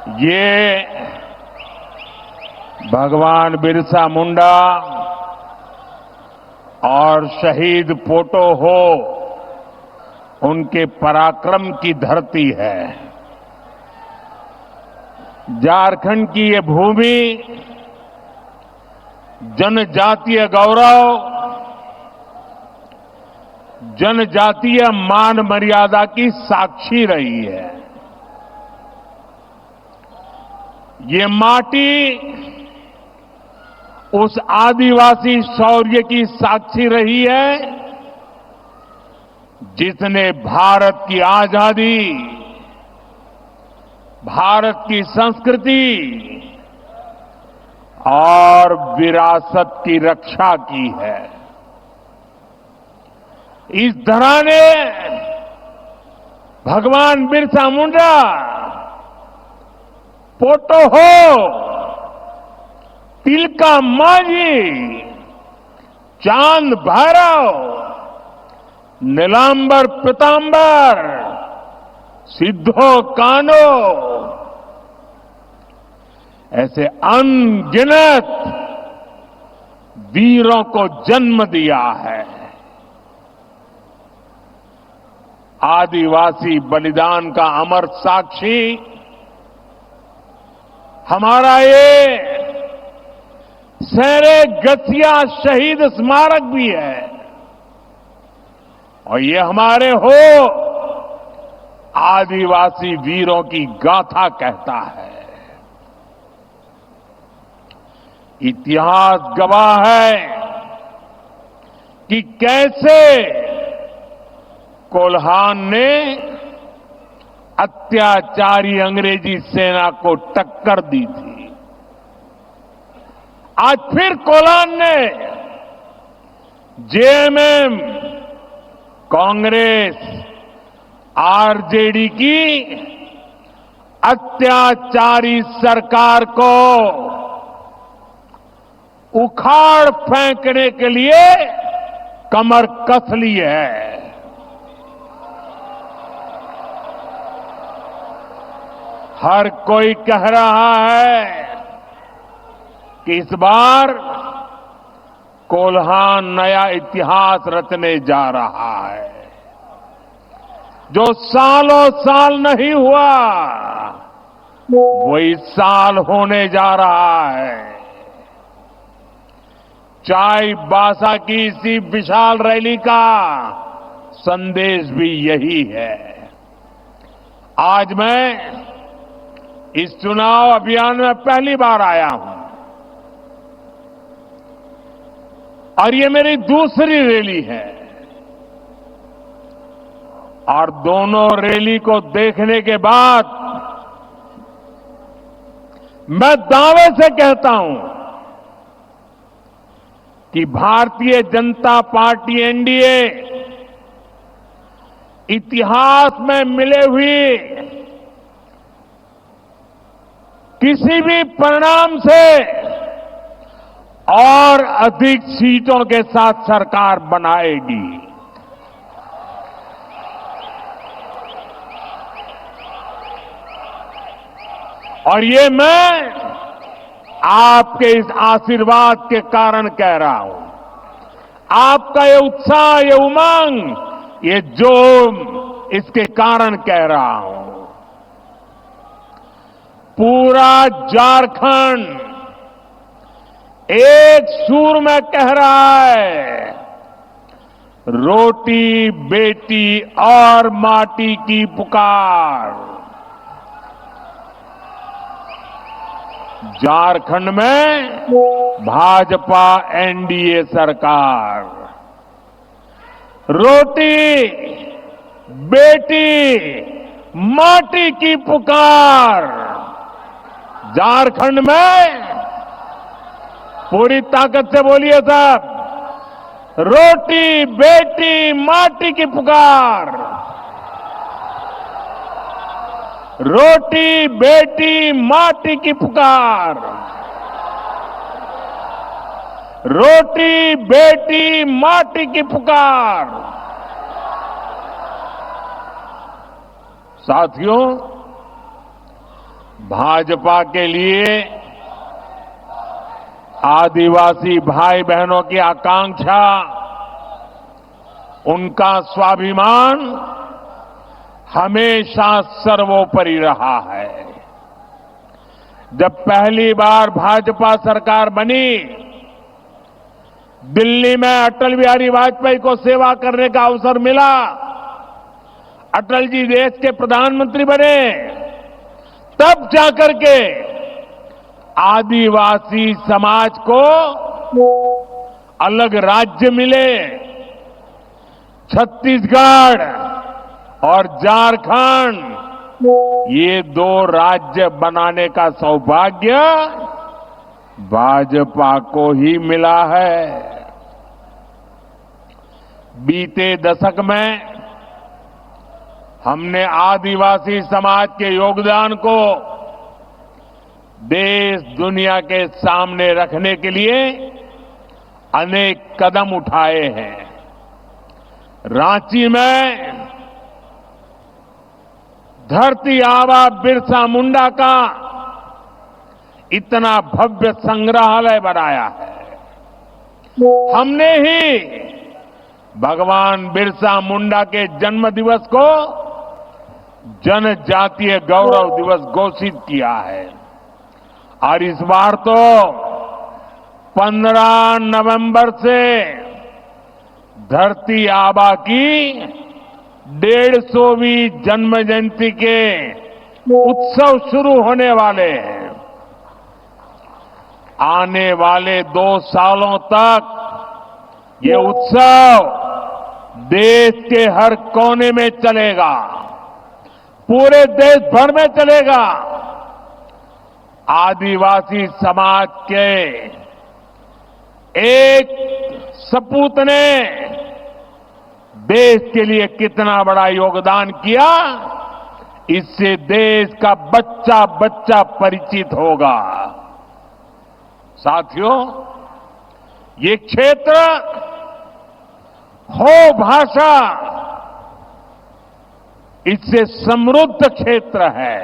ये भगवान बिरसा मुंडा और शहीद पोटो हो उनके पराक्रम की धरती है। झारखंड की ये भूमि जनजातीय गौरव, जनजातीय मान मर्यादा की साक्षी रही है। ये माटी उस आदिवासी शौर्य की साक्षी रही है जिसने भारत की आजादी, भारत की संस्कृति और विरासत की रक्षा की है। इस धरा ने भगवान बिरसा मुंडा, पोटो हो, तिलका मांझी, चांद भैरव, नीलांबर पीतांबर, सिद्धो कान्हो ऐसे अनगिनत वीरों को जन्म दिया है। आदिवासी बलिदान का अमर साक्षी हमारा ये शेरे गसिया शहीद स्मारक भी है और ये हमारे हो आदिवासी वीरों की गाथा कहता है। इतिहास गवाह है कि कैसे कोल्हान ने अत्याचारी अंग्रेजी सेना को टक्कर दी थी। आज फिर कोल्हान ने जेएमएम, कांग्रेस, आरजेडी की अत्याचारी सरकार को उखाड़ फेंकने के लिए कमर कस ली है। हर कोई कह रहा है कि इस बार कोल्हान नया इतिहास रचने जा रहा है जो सालों साल नहीं हुआ वो इस साल होने जा रहा है। चाईबासा की इसी विशाल रैली का संदेश भी यही है। आज मैं इस चुनाव अभियान में पहली बार आया हूं और ये मेरी दूसरी रैली है और दोनों रैली को देखने के बाद मैं दावे से कहता हूं कि भारतीय जनता पार्टी एनडीए इतिहास में मिले हुए किसी भी परिणाम से और अधिक सीटों के साथ सरकार बनाएगी। और ये मैं आपके इस आशीर्वाद के कारण कह रहा हूं। आपका ये उत्साह, ये उमंग, ये जोम, इसके कारण कह रहा हूं। पूरा झारखंड एक सुर में कह रहा है, रोटी बेटी और माटी की पुकार। झारखंड में भाजपा एनडीए सरकार, रोटी बेटी माटी की पुकार। झारखंड में पूरी ताकत से बोलिए साहब, रोटी बेटी माटी की पुकार। रोटी बेटी माटी की पुकार। रोटी बेटी माटी की पुकार। साथियों, भाजपा के लिए आदिवासी भाई बहनों की आकांक्षा, उनका स्वाभिमान हमेशा सर्वोपरि रहा है। जब पहली बार भाजपा सरकार बनी, दिल्ली में अटल बिहारी वाजपेयी को सेवा करने का अवसर मिला। अटल जी देश के प्रधानमंत्री बने, तब जाकर के आदिवासी समाज को अलग राज्य मिले। छत्तीसगढ़ और झारखंड, ये दो राज्य बनाने का सौभाग्य भाजपा को ही मिला है। बीते दशक में हमने आदिवासी समाज के योगदान को देश दुनिया के सामने रखने के लिए अनेक कदम उठाए हैं। रांची में धरती आबा बिरसा मुंडा का इतना भव्य संग्रहालय बनाया है। हमने ही भगवान बिरसा मुंडा के जन्म दिवस को जनजातीय गौरव दिवस घोषित किया है। और इस बार तो 15 नवंबर से धरती आबा की 150वीं जन्म जयंती के उत्सव शुरू होने वाले हैं। आने वाले 2 सालों तक ये उत्सव देश के हर कोने में चलेगा, पूरे देश भर में चलेगा। आदिवासी समाज के एक सपूत ने देश के लिए कितना बड़ा योगदान किया, इससे देश का बच्चा बच्चा परिचित होगा। साथियों, ये क्षेत्र हो भाषा, इससे समृद्ध क्षेत्र है।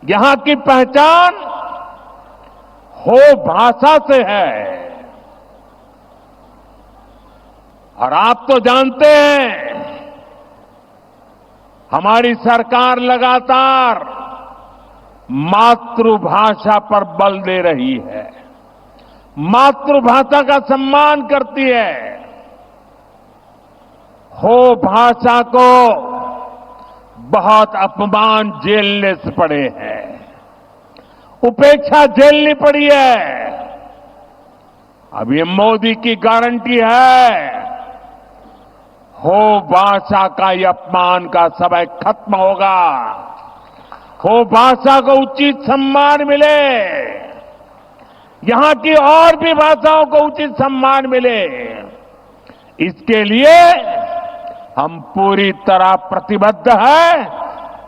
यहां की पहचान हो भाषा से है। और आप तो जानते हैं, हमारी सरकार लगातार मातृभाषा पर बल दे रही है, मातृभाषा का सम्मान करती है। हो भाषा को बहुत अपमान झेलने से पड़े हैं, उपेक्षा झेलनी पड़ी है। अब ये मोदी की गारंटी है, हो भाषा का ये अपमान का समय खत्म होगा, हो भाषा को उचित सम्मान मिले, यहां की और भी भाषाओं को उचित सम्मान मिले। इसके लिए हम पूरी तरह प्रतिबद्ध हैं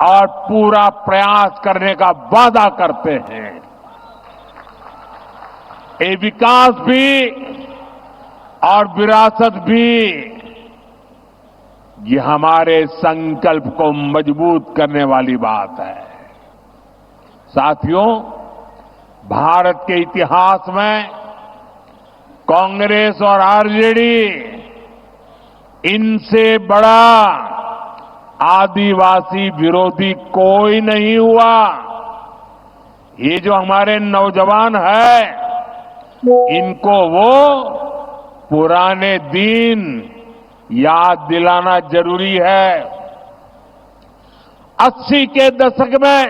और पूरा प्रयास करने का वादा करते हैं। ये विकास भी और विरासत भी, ये हमारे संकल्प को मजबूत करने वाली बात है। साथियों, भारत के इतिहास में कांग्रेस और आरजेडी, इनसे बड़ा आदिवासी विरोधी कोई नहीं हुआ। ये जो हमारे नौजवान हैं, इनको वो पुराने दिन याद दिलाना जरूरी है। 80 के दशक में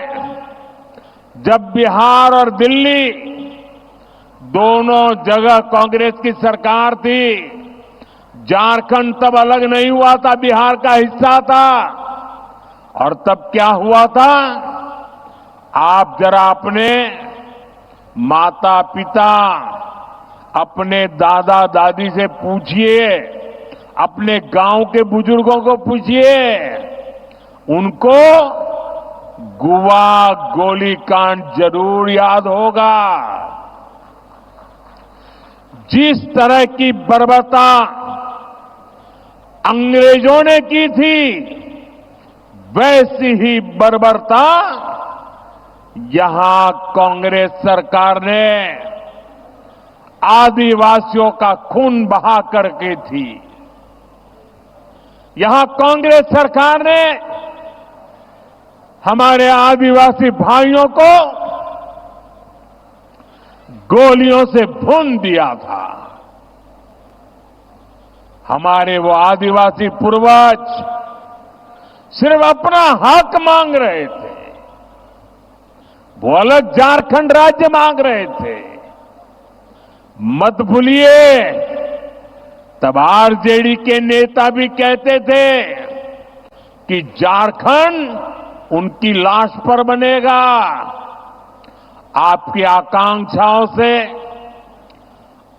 जब बिहार और दिल्ली दोनों जगह कांग्रेस की सरकार थी, झारखंड तब अलग नहीं हुआ था, बिहार का हिस्सा था। और तब क्या हुआ था, आप जरा अपने माता पिता, अपने दादा दादी से पूछिए, अपने गांव के बुजुर्गों को पूछिए, उनको गुवा गोलीकांड जरूर याद होगा। जिस तरह की बर्बरता अंग्रेजों ने की थी, वैसी ही बर्बरता यहां कांग्रेस सरकार ने आदिवासियों का खून बहा करके थी। यहां कांग्रेस सरकार ने हमारे आदिवासी भाइयों को गोलियों से भून दिया था। हमारे वो आदिवासी पूर्वज सिर्फ अपना हक मांग रहे थे, वो अलग झारखंड राज्य मांग रहे थे। मत भूलिए, तब आरजेडी के नेता भी कहते थे कि झारखंड उनकी लाश पर बनेगा। आपकी आकांक्षाओं से,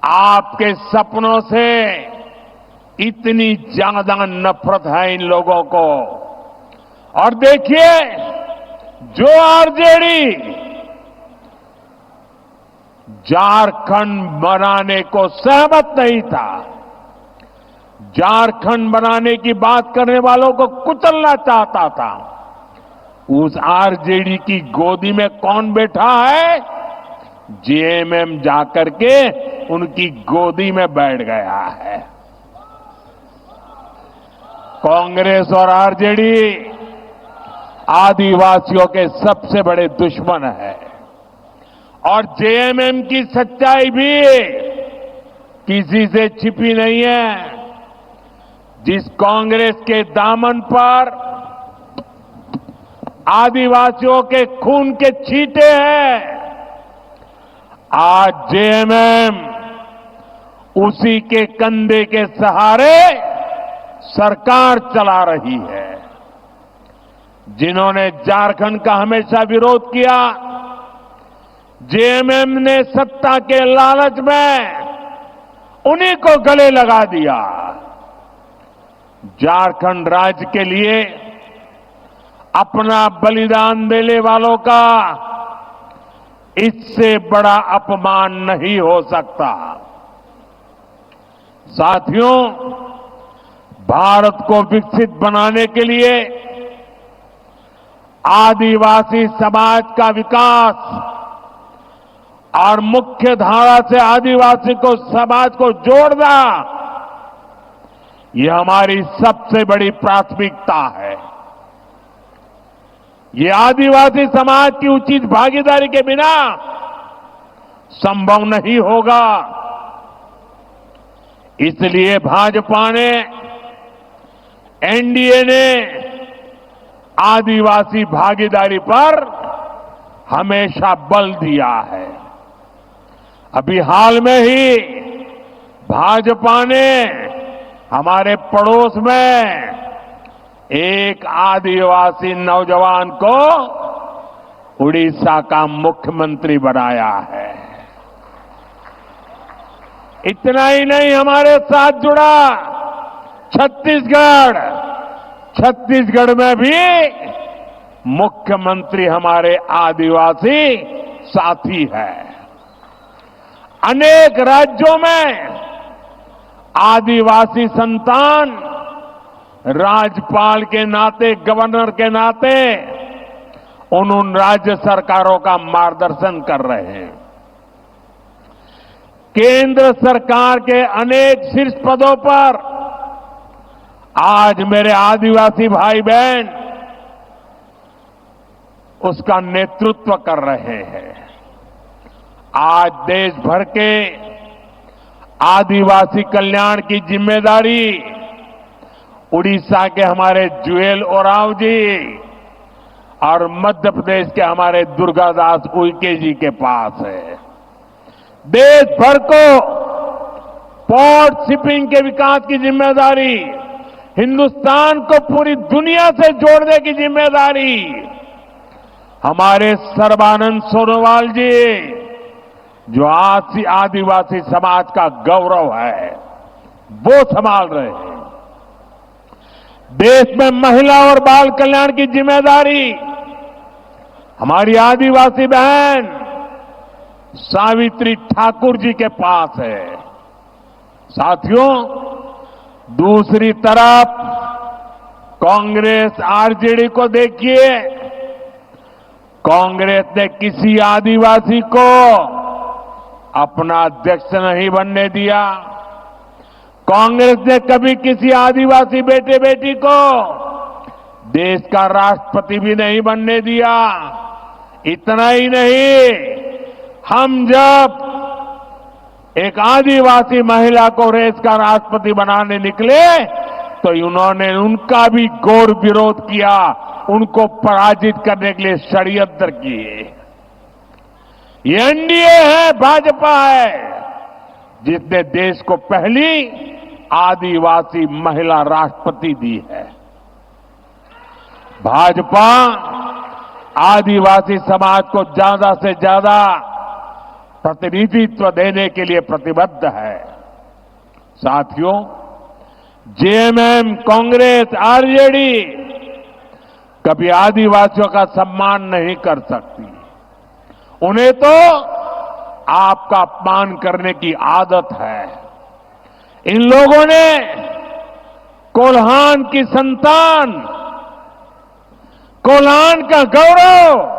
आपके सपनों से इतनी ज्यादा नफरत है इन लोगों को। और देखिए, जो आरजेडी झारखंड बनाने को सहमत नहीं था, झारखंड बनाने की बात करने वालों को कुचलना चाहता था, उस आरजेडी की गोदी में कौन बैठा है? जेएमएम जाकर के उनकी गोदी में बैठ गया है। कांग्रेस और आरजेडी आदिवासियों के सबसे बड़े दुश्मन है। और जेएमएम की सच्चाई भी किसी से छिपी नहीं है। जिस कांग्रेस के दामन पर आदिवासियों के खून के छींटे हैं, आज जेएमएम उसी के कंधे के सहारे सरकार चला रही है। जिन्होंने झारखंड का हमेशा विरोध किया, जेएमएम ने सत्ता के लालच में उन्हीं को गले लगा दिया। झारखंड राज्य के लिए अपना बलिदान देने वालों का इससे बड़ा अपमान नहीं हो सकता। साथियों, भारत को विकसित बनाने के लिए आदिवासी समाज का विकास और मुख्य धारा से आदिवासी को समाज को जोड़ना, ये हमारी सबसे बड़ी प्राथमिकता है। ये आदिवासी समाज की उचित भागीदारी के बिना संभव नहीं होगा। इसलिए भाजपा ने, एनडीए ने आदिवासी भागीदारी पर हमेशा बल दिया है। अभी हाल में ही भाजपा ने हमारे पड़ोस में एक आदिवासी नौजवान को उड़ीसा का मुख्यमंत्री बनाया है। इतना ही नहीं, हमारे साथ जुड़ा छत्तीसगढ़ में भी मुख्यमंत्री हमारे आदिवासी साथी है। अनेक राज्यों में आदिवासी संतान राज्यपाल के नाते, गवर्नर के नाते उन राज्य सरकारों का मार्गदर्शन कर रहे हैं। केंद्र सरकार के अनेक शीर्ष पदों पर आज मेरे आदिवासी भाई बहन उसका नेतृत्व कर रहे हैं। आज देश भर के आदिवासी कल्याण की जिम्मेदारी उड़ीसा के हमारे जुएल ओरांव जी और मध्य प्रदेश के हमारे दुर्गादास उइके जी के पास है। देश भर को पोर्ट शिपिंग के विकास की जिम्मेदारी, हिंदुस्तान को पूरी दुनिया से जोड़ने की जिम्मेदारी हमारे सर्बानंद सोनोवाल जी, जो आदिवासी समाज का गौरव है, वो संभाल रहे हैं। देश में महिला और बाल कल्याण की जिम्मेदारी हमारी आदिवासी बहन सावित्री ठाकुर जी के पास है। साथियों, दूसरी तरफ कांग्रेस आरजेडी को देखिए, कांग्रेस ने किसी आदिवासी को अपना अध्यक्ष नहीं बनने दिया। कांग्रेस ने कभी किसी आदिवासी बेटे बेटी को देश का राष्ट्रपति भी नहीं बनने दिया। इतना ही नहीं, हम जब एक आदिवासी महिला को देश का राष्ट्रपति बनाने निकले तो उन्होंने उनका भी घोर विरोध किया, उनको पराजित करने के लिए षड्यंत्र किए। ये एनडीए है, भाजपा है, जिसने देश को पहली आदिवासी महिला राष्ट्रपति दी है। भाजपा आदिवासी समाज को ज्यादा से ज्यादा प्रतिनिधित्व देने के लिए प्रतिबद्ध है। साथियों, जेएमएम, कांग्रेस, आरजेडी कभी आदिवासियों का सम्मान नहीं कर सकती। उन्हें तो आपका अपमान करने की आदत है। इन लोगों ने कोल्हान की संतान, कोल्हान का गौरव,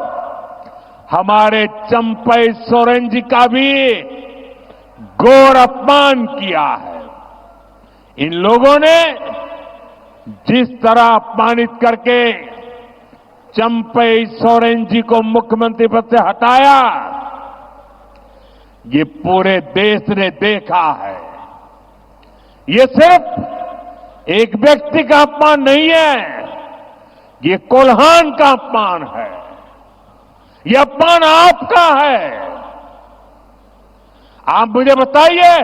हमारे चंपई सोरेन जी का भी घोर अपमान किया है। इन लोगों ने जिस तरह अपमानित करके चंपई सोरेन जी को मुख्यमंत्री पद से हटाया, ये पूरे देश ने देखा है। ये सिर्फ एक व्यक्ति का अपमान नहीं है, ये कोल्हान का अपमान है। ये अपमान आपका है। आप मुझे बताइए,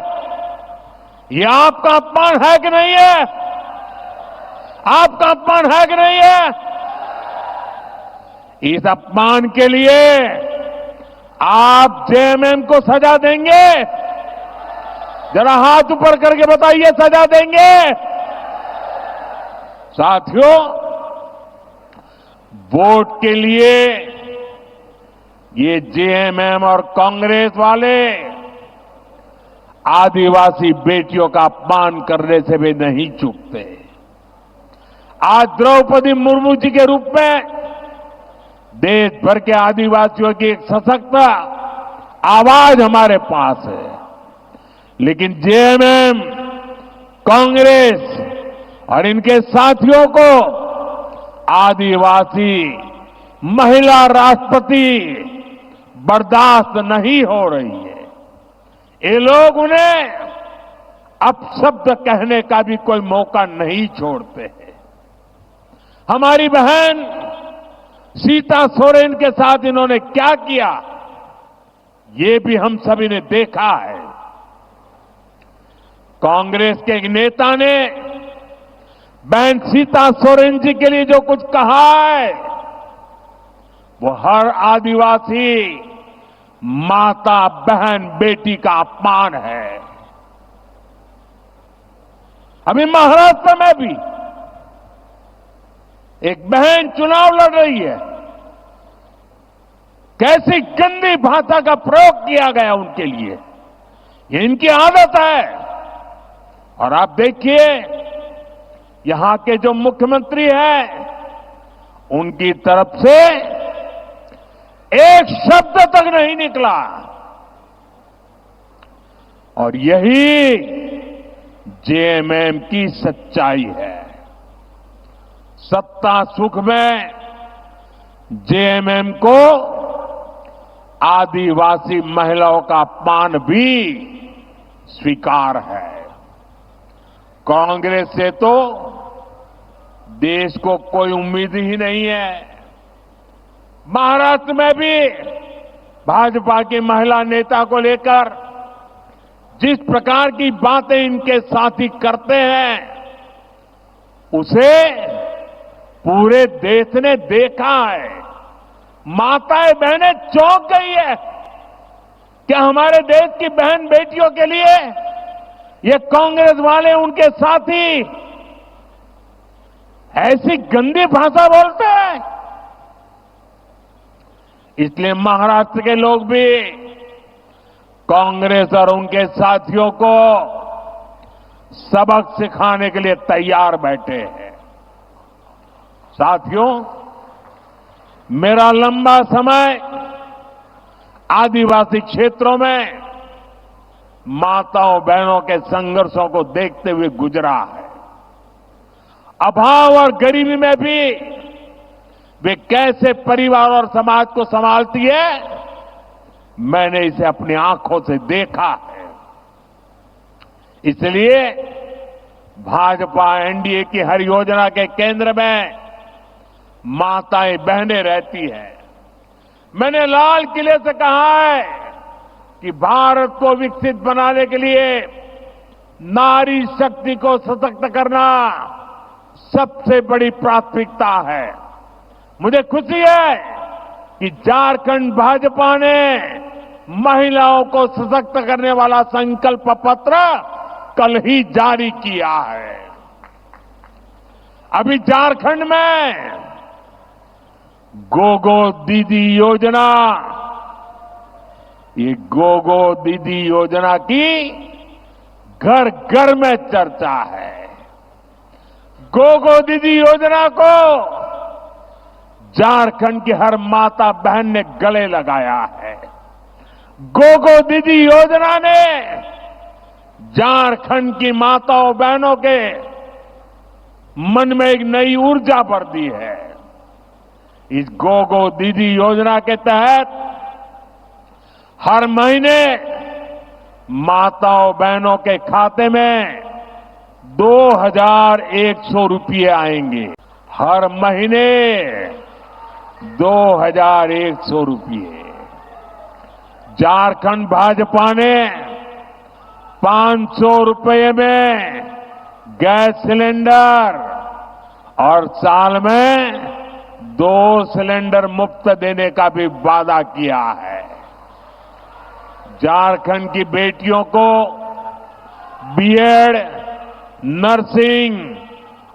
ये आपका अपमान है कि नहीं है? आपका अपमान है कि नहीं है? इस अपमान के लिए आप जेएमएम को सजा देंगे? जरा हाथ ऊपर करके बताइए, सजा देंगे? साथियों, वोट के लिए ये जेएमएम और कांग्रेस वाले आदिवासी बेटियों का अपमान करने से भी नहीं चूकते। आज द्रौपदी मुर्मू जी के रूप में देश भर के आदिवासियों की एक सशक्त आवाज हमारे पास है, लेकिन जेएमएम, कांग्रेस और इनके साथियों को आदिवासी महिला राष्ट्रपति बर्दाश्त नहीं हो रही है। ये लोग उन्हें अपशब्द कहने का भी कोई मौका नहीं छोड़ते हैं। हमारी बहन सीता सोरेन के साथ इन्होंने क्या किया, ये भी हम सभी ने देखा है। कांग्रेस के एक नेता ने बहन सीता सोरेन जी के लिए जो कुछ कहा है, वो हर आदिवासी माता, बहन, बेटी का अपमान है। अभी महाराष्ट्र में भी एक बहन चुनाव लड़ रही है। कैसी गंदी भाषा का प्रयोग किया गया उनके लिए, ये इनकी आदत है। और आप देखिए, यहां के जो मुख्यमंत्री हैं, उनकी तरफ से एक शब्द तक नहीं निकला। और यही जेएमएम की सच्चाई है। सत्ता सुख में जेएमएम को आदिवासी महिलाओं का अपमान भी स्वीकार है। कांग्रेस से तो देश को कोई उम्मीद ही नहीं है। महाराष्ट्र में भी भाजपा की महिला नेता को लेकर जिस प्रकार की बातें इनके साथी करते हैं, उसे पूरे देश ने देखा है। माताएं बहनें चौंक गई है। क्या हमारे देश की बहन बेटियों के लिए ये कांग्रेस वाले, उनके साथी ऐसी गंदी भाषा बोलते हैं? इसलिए महाराष्ट्र के लोग भी कांग्रेस और उनके साथियों को सबक सिखाने के लिए तैयार बैठे हैं। साथियों, मेरा लंबा समय आदिवासी क्षेत्रों में माताओं बहनों के संघर्षों को देखते हुए गुजरा है। अभाव और गरीबी में भी वे कैसे परिवार और समाज को संभालती है, मैंने इसे अपनी आंखों से देखा है। इसलिए भाजपा एनडीए की हर योजना के केंद्र में माताएं बहनें रहती हैं। मैंने लाल किले से कहा है कि भारत को विकसित बनाने के लिए नारी शक्ति को सशक्त करना सबसे बड़ी प्राथमिकता है। मुझे खुशी है कि झारखंड भाजपा ने महिलाओं को सशक्त करने वाला संकल्प पत्र कल ही जारी किया है। अभी झारखंड में गोगो दीदी योजना, ये गोगो दीदी योजना की घर घर में चर्चा है। गोगो दीदी योजना को झारखंड की हर माता बहन ने गले लगाया है। गोगो दीदी योजना ने झारखंड की माताओं बहनों के मन में एक नई ऊर्जा भर दी है। इस गोगो दीदी योजना के तहत हर महीने माताओं बहनों के खाते में 2,100 रुपये आएंगे। हर महीने 2,100 रुपये। झारखंड भाजपा ने 500 रुपये में गैस सिलेंडर और साल में 2 सिलेंडर मुफ्त देने का भी वादा किया है। झारखंड की बेटियों को बीएड, नर्सिंग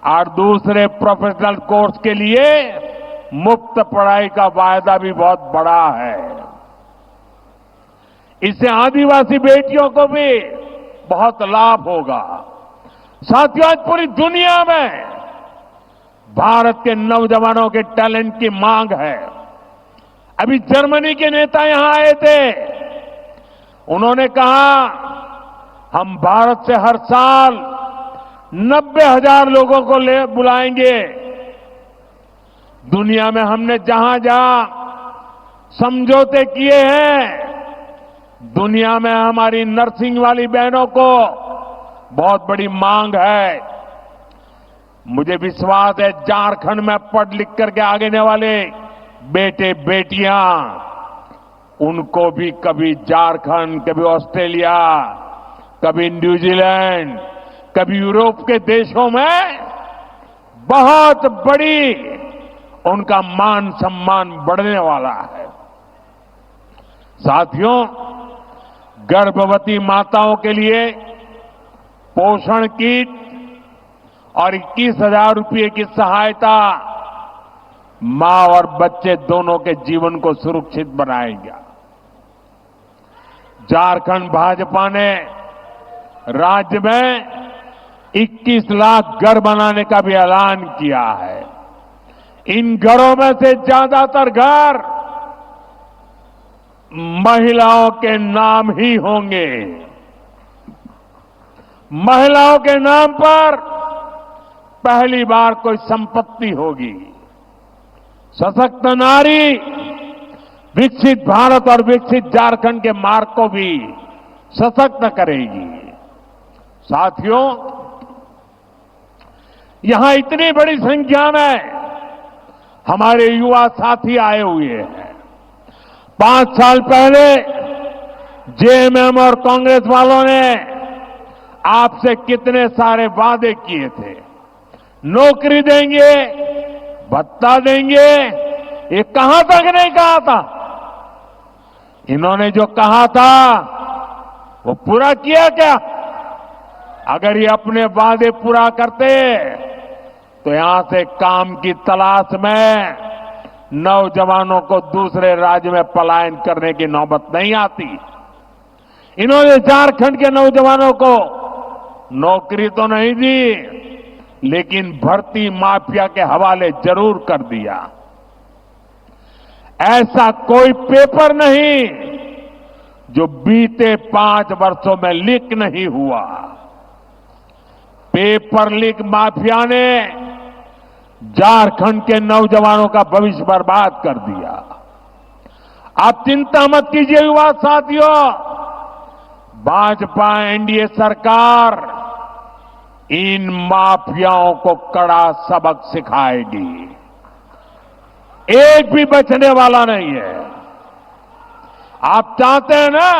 और दूसरे प्रोफेशनल कोर्स के लिए मुफ्त पढ़ाई का वायदा भी बहुत बड़ा है। इससे आदिवासी बेटियों को भी बहुत लाभ होगा। साथियों, आज पूरी दुनिया में भारत के नौजवानों के टैलेंट की मांग है। अभी जर्मनी के नेता यहां आए थे। उन्होंने कहा हम भारत से हर साल 90,000 लोगों को बुलाएंगे। दुनिया में हमने जहां जहां समझौते किए हैं, दुनिया में हमारी नर्सिंग वाली बहनों को बहुत बड़ी मांग है। मुझे विश्वास है झारखंड में पढ़ लिख करके आगे वाले बेटे बेटियां, उनको भी कभी झारखंड, कभी ऑस्ट्रेलिया, कभी न्यूजीलैंड, कभी यूरोप के देशों में बहुत बड़ी उनका मान सम्मान बढ़ने वाला है। साथियों, गर्भवती माताओं के लिए पोषण किट और 21,000 रुपये की सहायता मां और बच्चे दोनों के जीवन को सुरक्षित बनाएगा। झारखंड भाजपा ने राज्य में 21 लाख घर बनाने का भी ऐलान किया है। इन घरों में से ज्यादातर घर महिलाओं के नाम ही होंगे। महिलाओं के नाम पर पहली बार कोई संपत्ति होगी। सशक्त नारी विकसित भारत और विकसित झारखंड के मार्ग को भी सशक्त करेगी। साथियों, यहां इतनी बड़ी संख्या में हमारे युवा साथी आए हुए हैं। 5 साल पहले जेएमएम और कांग्रेस वालों ने आपसे कितने सारे वादे किए थे। नौकरी देंगे, भत्ता देंगे, ये कहां तक नहीं कहा था। इन्होंने जो कहा था वो पूरा किया क्या? अगर ये अपने वादे पूरा करते तो यहां से काम की तलाश में नौजवानों को दूसरे राज्य में पलायन करने की नौबत नहीं आती। इन्होंने झारखंड के नौजवानों को नौकरी तो नहीं दी, लेकिन भर्ती माफिया के हवाले जरूर कर दिया। ऐसा कोई पेपर नहीं जो बीते 5 वर्षों में लीक नहीं हुआ। पेपर लीक माफिया ने झारखंड के नौजवानों का भविष्य बर्बाद कर दिया। आप चिंता मत कीजिए युवा साथियों, भाजपा एनडीए सरकार इन माफियाओं को कड़ा सबक सिखाएगी। एक भी बचने वाला नहीं है। आप चाहते हैं ना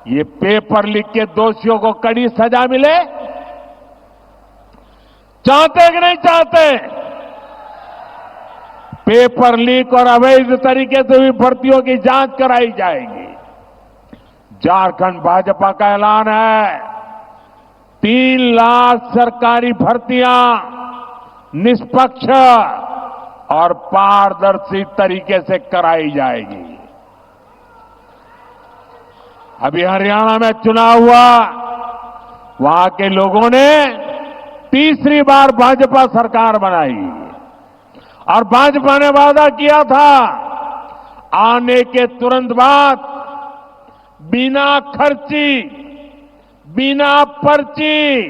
ये पेपर लीक के दोषियों को कड़ी सजा मिले? चाहते हैं कि नहीं चाहते? पेपर लीक और अवैध तरीके से हुई भर्तियों की जांच कराई जाएगी। झारखंड भाजपा का ऐलान है 3 लाख सरकारी भर्तियां निष्पक्ष और पारदर्शी तरीके से कराई जाएगी। अभी हरियाणा में चुनाव हुआ, वहां के लोगों ने तीसरी बार भाजपा सरकार बनाई और भाजपा ने वादा किया था आने के तुरंत बाद बिना खर्ची, बिना पर्ची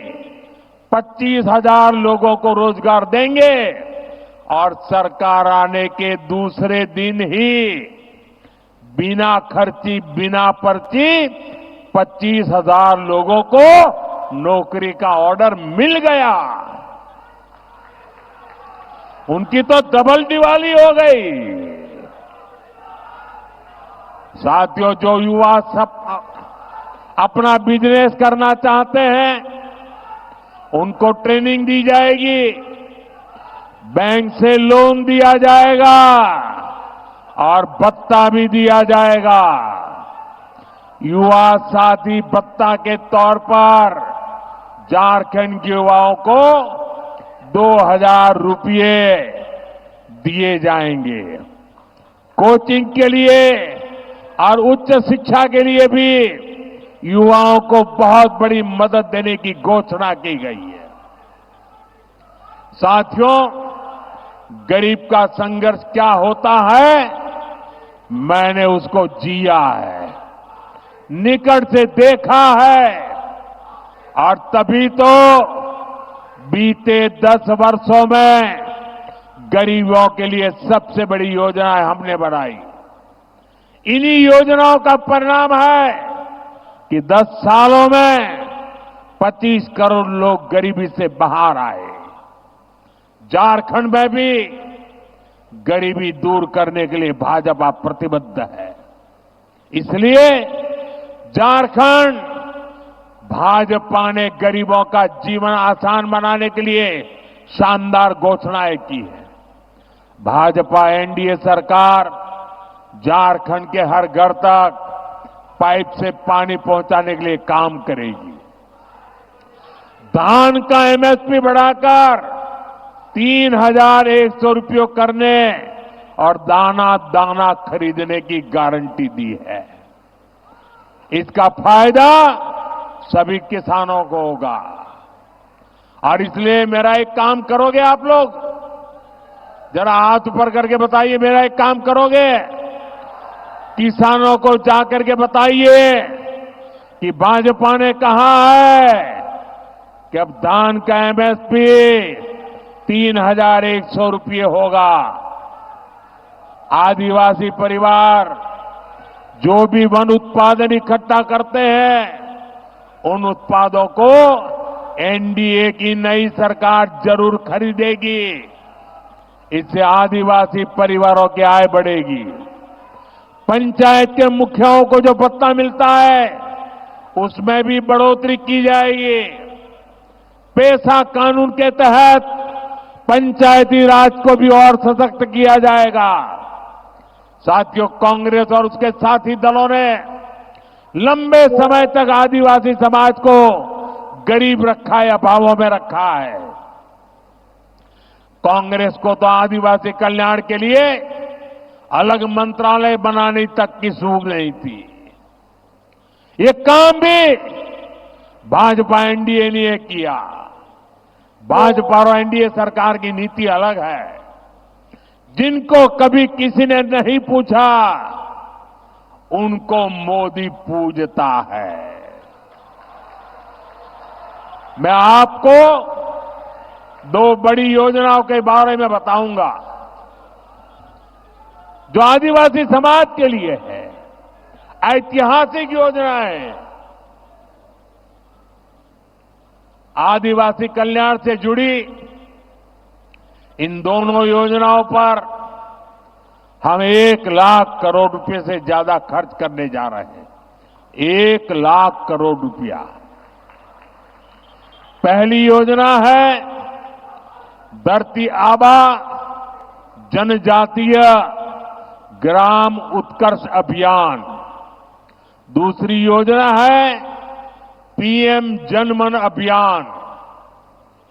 25,000 लोगों को रोजगार देंगे और सरकार आने के दूसरे दिन ही बिना खर्ची, बिना पर्ची 25,000 लोगों को नौकरी का ऑर्डर मिल गया। उनकी तो डबल दिवाली हो गई। साथियों, जो युवा सब अपना बिजनेस करना चाहते हैं उनको ट्रेनिंग दी जाएगी, बैंक से लोन दिया जाएगा और भत्ता भी दिया जाएगा। युवा साथी भत्ता के तौर पर झारखंड के युवाओं को 2,000 रुपये दिए जाएंगे। कोचिंग के लिए और उच्च शिक्षा के लिए भी युवाओं को बहुत बड़ी मदद देने की घोषणा की गई है। साथियों, गरीब का संघर्ष क्या होता है मैंने उसको जिया है, निकट से देखा है और तभी तो बीते 10 वर्षों में गरीबों के लिए सबसे बड़ी योजनाएं हमने बनाई। इन्हीं योजनाओं का परिणाम है कि 10 सालों में 25 करोड़ लोग गरीबी से बाहर आए। झारखंड में भी गरीबी दूर करने के लिए भाजपा प्रतिबद्ध है। इसलिए झारखंड भाजपा ने गरीबों का जीवन आसान बनाने के लिए शानदार घोषणाएं की है। भाजपा एनडीए सरकार झारखंड के हर घर तक पाइप से पानी पहुंचाने के लिए काम करेगी। धान का एमएसपी बढ़ाकर 3,100 रुपये करने और दाना दाना खरीदने की गारंटी दी है। इसका फायदा सभी किसानों को होगा और इसलिए मेरा एक काम करोगे आप लोग, जरा हाथ ऊपर करके बताइए, मेरा एक काम करोगे? किसानों को जाकर के बताइए कि भाजपा ने कहा है कि अब धान का एमएसपी 3,100 रुपये होगा। आदिवासी परिवार जो भी वन उत्पादन इकट्ठा करते हैं उन उत्पादों को एनडीए की नई सरकार जरूर खरीदेगी। इससे आदिवासी परिवारों की आय बढ़ेगी। पंचायत के मुखियाओं को जो भत्ता मिलता है उसमें भी बढ़ोतरी की जाएगी। पेशा कानून के तहत पंचायती राज को भी और सशक्त किया जाएगा। साथियों, कांग्रेस और उसके साथी दलों ने लंबे समय तक आदिवासी समाज को गरीब रखा है, अभावों में रखा है। कांग्रेस को तो आदिवासी कल्याण के लिए अलग मंत्रालय बनाने तक की सूझ नहीं थी। ये काम भी भाजपा एनडीए ने किया। भाजपा और एनडीए सरकार की नीति अलग है। जिनको कभी किसी ने नहीं पूछा, उनको मोदी पूजता है। मैं आपको दो बड़ी योजनाओं के बारे में बताऊंगा जो आदिवासी समाज के लिए है, ऐतिहासिक योजनाएं। आदिवासी कल्याण से जुड़ी इन दोनों योजनाओं पर हम 1 लाख करोड़ रुपए से ज्यादा खर्च करने जा रहे हैं। 1 लाख करोड़ रुपया। पहली योजना है धरती आबा जनजातीय ग्राम उत्कर्ष अभियान। दूसरी योजना है पीएम जनमन अभियान।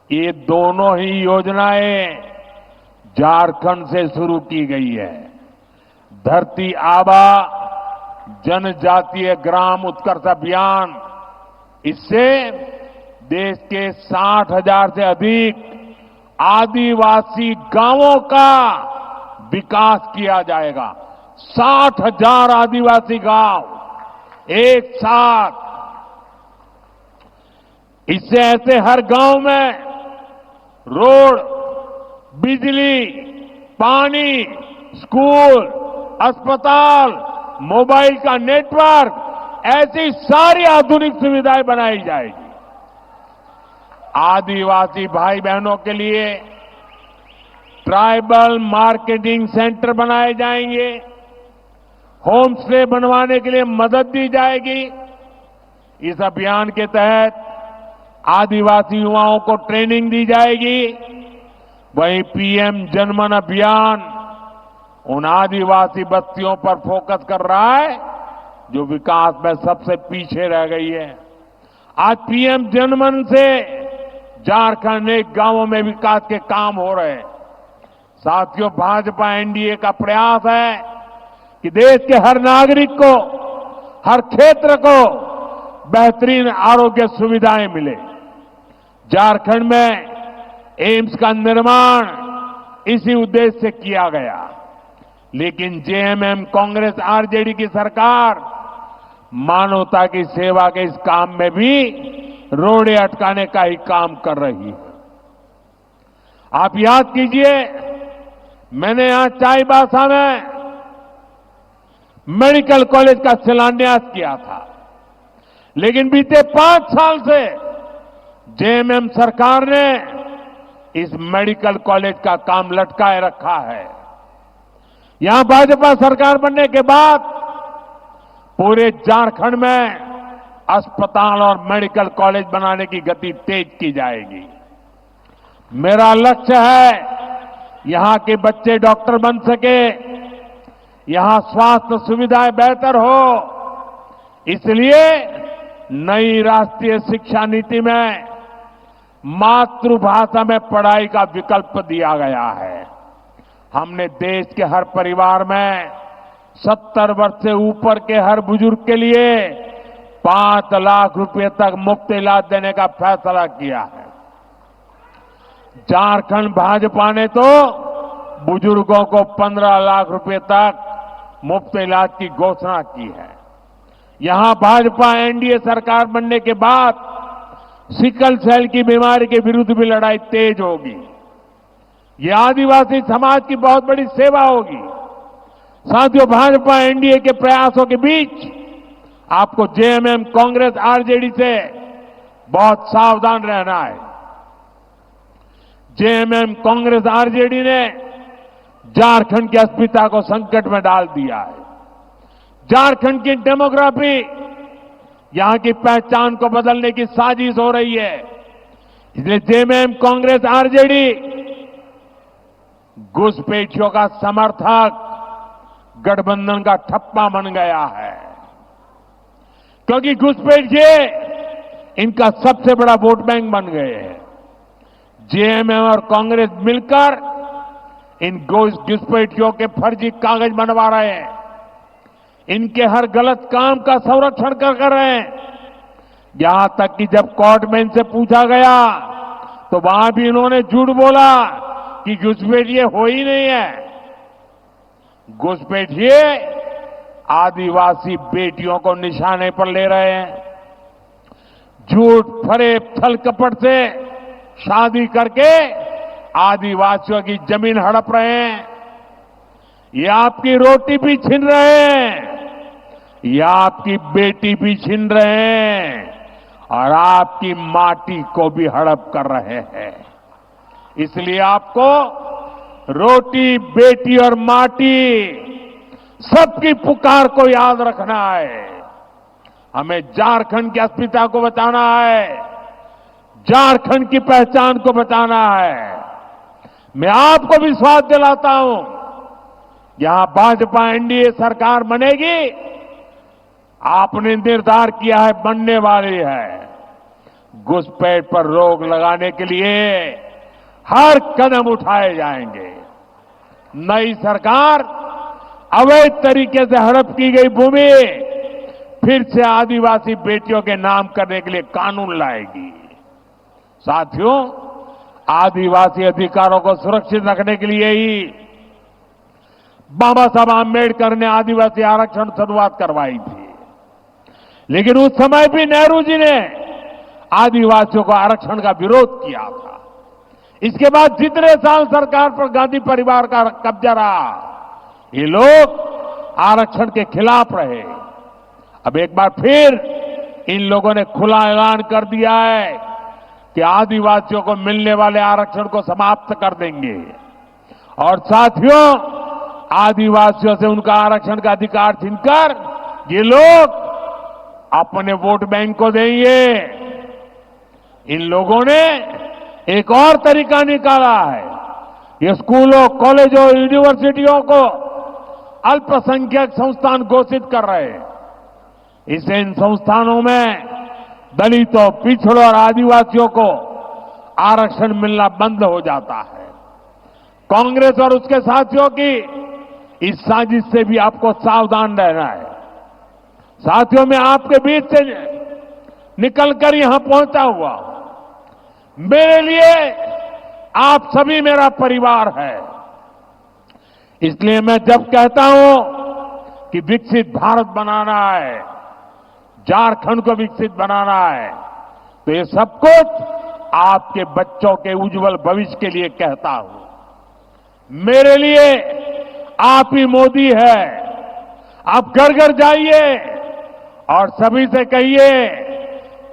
ये दोनों ही योजनाएं झारखंड से शुरू की गई है। धरती आबा जनजातीय ग्राम उत्कर्ष अभियान, इससे देश के 60,000 से अधिक आदिवासी गांवों का विकास किया जाएगा। 60,000 आदिवासी गांव एक साथ। इससे ऐसे हर गांव में रोड, बिजली, पानी, स्कूल, अस्पताल, मोबाइल का नेटवर्क, ऐसी सारी आधुनिक सुविधाएं बनाई जाएगी। आदिवासी भाई बहनों के लिए ट्राइबल मार्केटिंग सेंटर बनाए जाएंगे। होम स्टे बनवाने के लिए मदद दी जाएगी। इस अभियान के तहत आदिवासी युवाओं को ट्रेनिंग दी जाएगी। वहीं पीएम जनमन अभियान उन आदिवासी बस्तियों पर फोकस कर रहा है जो विकास में सबसे पीछे रह गई है। आज पीएम जनमन से झारखंड के गांवों में विकास के काम हो रहे हैं। साथियों, भाजपा एनडीए का प्रयास है कि देश के हर नागरिक को, हर क्षेत्र को बेहतरीन आरोग्य सुविधाएं मिले। झारखंड में एम्स का निर्माण इसी उद्देश्य से किया गया, लेकिन जेएमएम कांग्रेस आरजेडी की सरकार मानवता की सेवा के इस काम में भी रोड़े अटकाने का ही काम कर रही है। आप याद कीजिए, मैंने यहां चाईबासा में मेडिकल कॉलेज का शिलान्यास किया था, लेकिन बीते 5 साल से जेएमएम सरकार ने इस मेडिकल कॉलेज का काम लटकाए रखा है। यहां भाजपा सरकार बनने के बाद पूरे झारखंड में अस्पताल और मेडिकल कॉलेज बनाने की गति तेज की जाएगी। मेरा लक्ष्य है यहां के बच्चे डॉक्टर बन सके, यहां स्वास्थ्य सुविधाएं बेहतर हो। इसलिए नई राष्ट्रीय शिक्षा नीति में मातृभाषा में पढ़ाई का विकल्प दिया गया है। हमने देश के हर परिवार में 70 वर्ष से ऊपर के हर बुजुर्ग के लिए 5 लाख रुपए तक मुफ्त इलाज देने का फैसला किया है। झारखंड भाजपा ने तो बुजुर्गों को 15 लाख रुपए तक मुफ्त इलाज की घोषणा की है। यहां भाजपा एनडीए सरकार बनने के बाद सिकल सेल की बीमारी के विरुद्ध भी लड़ाई तेज होगी। ये आदिवासी समाज की बहुत बड़ी सेवा होगी। साथियों, भाजपा एनडीए के प्रयासों के बीच आपको जेएमएम कांग्रेस आरजेडी से बहुत सावधान रहना है। जेएमएम कांग्रेस आरजेडी ने झारखंड की अस्मिता को संकट में डाल दिया है। झारखंड की डेमोग्राफी, यहां की पहचान को बदलने की साजिश हो रही है। इसलिए जेएमएम कांग्रेस आरजेडी घुसपैठियों का समर्थक गठबंधन का ठप्पा बन गया है, क्योंकि घुसपैठिए इनका सबसे बड़ा वोट बैंक बन गए हैं। जेएमएम और कांग्रेस मिलकर इन घुसपैठियों के फर्जी कागज बनवा रहे हैं। इनके हर गलत काम का संरक्षण कर रहे हैं। यहां तक कि जब कोर्ट में इनसे पूछा गया तो वहां भी इन्होंने झूठ बोला कि घुसपैठिए हो ही नहीं है। घुसपैठिए आदिवासी बेटियों को निशाने पर ले रहे हैं। झूठ फरेब छल कपट से शादी करके आदिवासियों की जमीन हड़प रहे हैं। ये आपकी रोटी भी छीन रहे हैं, ये आपकी बेटी भी छीन रहे हैं और आपकी माटी को भी हड़प कर रहे हैं। इसलिए आपको रोटी, बेटी और माटी सबकी पुकार को याद रखना है। हमें झारखंड की अस्मिता को बचाना है, झारखंड की पहचान को बचाना है। मैं आपको विश्वास दिलाता हूं, यहां भाजपा एनडीए सरकार बनेगी, आपने निर्धार किया है बनने वाली है। घुसपैठ पर रोक लगाने के लिए हर कदम उठाए जाएंगे। नई सरकार अवैध तरीके से हड़प की गई भूमि फिर से आदिवासी बेटियों के नाम करने के लिए कानून लाएगी। साथियों, आदिवासी अधिकारों को सुरक्षित रखने के लिए ही बाबा साहब आम्बेडकर ने आदिवासी आरक्षण शुरुआत करवाई थी। लेकिन उस समय भी नेहरू जी ने आदिवासियों को आरक्षण का विरोध किया था। इसके बाद जितने साल सरकार पर गांधी परिवार का कब्जा रहा, ये लोग आरक्षण के खिलाफ रहे। अब एक बार फिर इन लोगों ने खुला ऐलान कर दिया है कि आदिवासियों को मिलने वाले आरक्षण को समाप्त कर देंगे और साथियों, आदिवासियों से उनका आरक्षण का अधिकार छीनकर ये लोग अपने वोट बैंक को देंगे। इन लोगों ने एक और तरीका निकाला है। ये स्कूलों, कॉलेजों, यूनिवर्सिटियों को अल्पसंख्यक संस्थान घोषित कर रहे हैं। इससे इन संस्थानों में दलितों, पिछड़ों और आदिवासियों को आरक्षण मिलना बंद हो जाता है। कांग्रेस और उसके साथियों की इस साजिश से भी आपको सावधान रहना है। साथियों, मैं आपके बीच से निकलकर यहां पहुंचा हुआ हूं। मेरे लिए आप सभी मेरा परिवार है। इसलिए मैं जब कहता हूं कि विकसित भारत बनाना है, झारखंड को विकसित बनाना है, तो ये सब कुछ आपके बच्चों के उज्जवल भविष्य के लिए कहता हूं। मेरे लिए आप ही मोदी है। आप घर घर जाइए और सभी से कहिए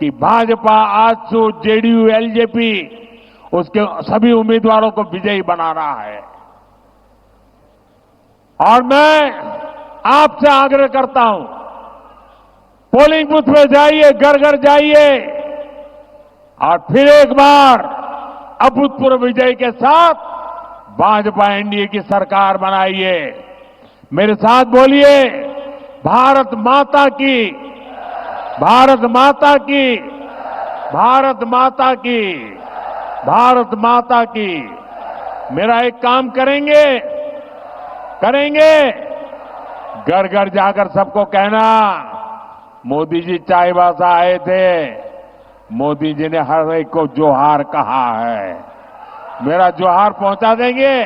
कि भाजपा, आजसू, जेडीयू, एलजेपी उसके सभी उम्मीदवारों को विजयी बनाना है। और मैं आपसे आग्रह करता हूं, पोलिंग बूथ में जाइए, घर घर जाइए और फिर एक बार अभूतपूर्व विजय के साथ भाजपा एनडीए की सरकार बनाइए। मेरे साथ बोलिए, भारत माता की, भारत माता की, भारत माता की, भारत माता की। मेरा एक काम करेंगे, घर घर जाकर सबको कहना, मोदी जी चाईबासा आए थे, मोदी जी ने हर एक को जोहार कहा है। मेरा जोहार पहुंचा देंगे।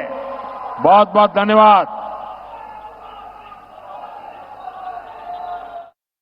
बहुत बहुत धन्यवाद।